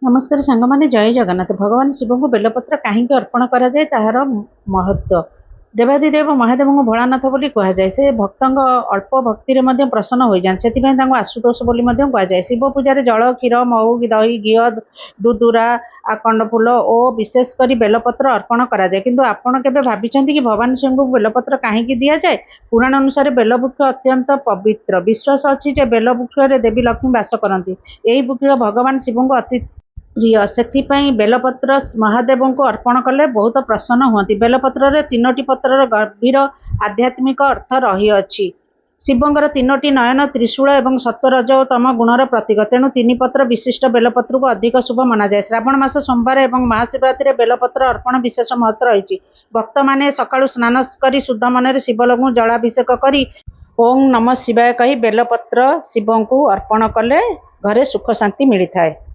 नमस्कार सांग माने जय जगन्नाथ। भगवान शिव को बेलपत्र कहीं अर्पण करा जाए ताहार महत्व। देवादिदेव महादेव को भोलानाथ बोली कह जाए। से भक्त अल्प भक्ति में प्रसन्न हो जाए से आशुतोष बोली कह जाए। शिव पूजार जल क्षीर मऊ दही घी दुदुरा आकंड फूल और विशेषकर बेलपत्र अर्पण करा जाए। किंतु आपण केबे भाबिचंती कि भगवान शिव को बेलपत्र कहीं दि जाए। पुराण अनुसार बेलवृक्ष अत्यंत पवित्र। विश्वास अच्छी जे बेलवृक्ष देवी लक्ष्मी वास करती। यही वृक्ष भगवान शिव को अति प्रिय से बेलपत्र महादेव को अर्पण कले बहुत प्रसन्न हुआ। बेलपत्र रे तीनोटी पत्रर गभीर आध्यात्मिक अर्थ रही अछि। शिवंकर तीनोटी नयन त्रिशूल और सत्वरजतम गुणर प्रतीक। तेणु तीन पत्र विशिष्ट बेलपत्र को अधिक शुभ मना जाए। श्रावण मास सोमवार और महाशिवरात्रि बेलपत्र अर्पण विशेष महत्व रही। भक्त माने सकाळु स्नान कर शुद्ध मन शिवलंगू जलाभिषेक कर ओं नमः शिवाय कही बेलपत्र शिव को अर्पण कले घरे सुख शांति मिलता है।